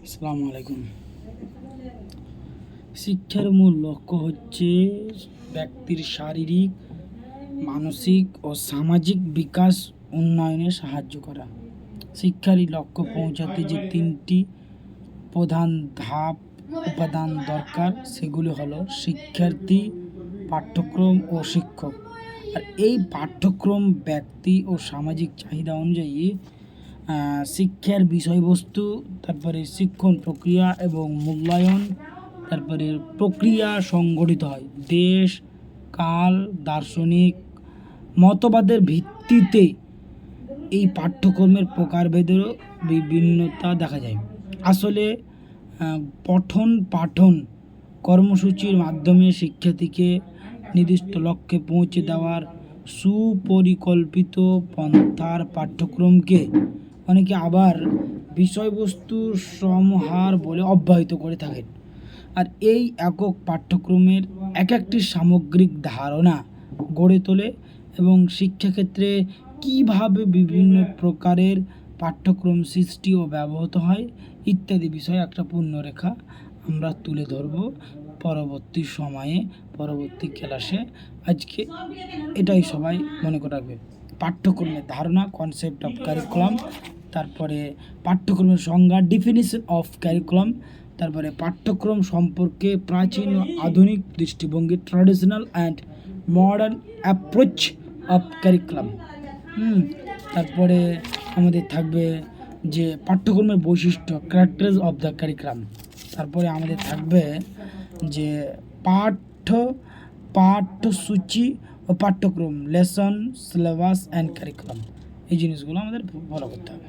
আসসালামু আলাইকুম। শিক্ষার মূল লক্ষ্য হচ্ছে ব্যক্তির শারীরিক, মানসিক ও সামাজিক বিকাশ উন্নয়নে সাহায্য করা। শিক্ষার এই লক্ষ্য পৌঁছাতে যে তিনটি প্রধান উপাদান দরকার সেগুলি হলো শিক্ষার্থী, পাঠ্যক্রম ও শিক্ষক। আর এই পাঠ্যক্রম ব্যক্তি ও সামাজিক চাহিদা অনুযায়ী শিক্ষার বিষয়বস্তু, তারপরে শিক্ষণ প্রক্রিয়া এবং মূল্যায়ন, তারপরে প্রক্রিয়া সংগঠিত হয়। দেশ, কাল, দার্শনিক মতবাদের ভিত্তিতে এই পাঠ্যক্রমের প্রকারভেদেরও বিভিন্নতা দেখা যায়। আসলে পঠন পাঠন কর্মসূচির মাধ্যমে শিক্ষার্থীকে নির্দিষ্ট লক্ষ্যে পৌঁছে দেওয়ার সুপরিকল্পিত পন্থার পাঠ্যক্রমকে অনেকে আবার বিষয়বস্তুর সমাহার বলে অব্যাহত করে থাকেন। আর এই একক পাঠ্যক্রমের একটি সামগ্রিক ধারণা গড়ে তোলে এবং শিক্ষাক্ষেত্রে কীভাবে বিভিন্ন প্রকারের পাঠ্যক্রম সৃষ্টি ও ব্যবহৃত হয় ইত্যাদি বিষয়ে একটা পূর্ণরেখা আমরা তুলে ধরব পরবর্তী সময়ে, পরবর্তী ক্লাসে। আজকে এটাই সবাই মনে করে রাখবে। পাঠ্যক্রমের ধারণা, কনসেপ্ট অফ ক্যারিকুলাম, তারপরে পাঠ্যক্রমের সংজ্ঞা, ডিফিনিশন অফ ক্যারিকুলাম, তারপরে পাঠ্যক্রম সম্পর্কে প্রাচীন ও আধুনিক দৃষ্টিভঙ্গি, traditional and modern approach of curriculum. তারপরে আমাদের থাকবে যে পাঠ্যক্রমের বৈশিষ্ট্য, ক্যারেক্টার্স অফ দ্য ক্যারিকুলাম। তারপরে আমাদের থাকবে যে পাঠ্যসূচি ও পাঠ্যক্রম, লেসন, সিলেবাস অ্যান্ড ক্যারিকুলাম। এই জিনিসগুলো আমাদের ফলো করতে হবে।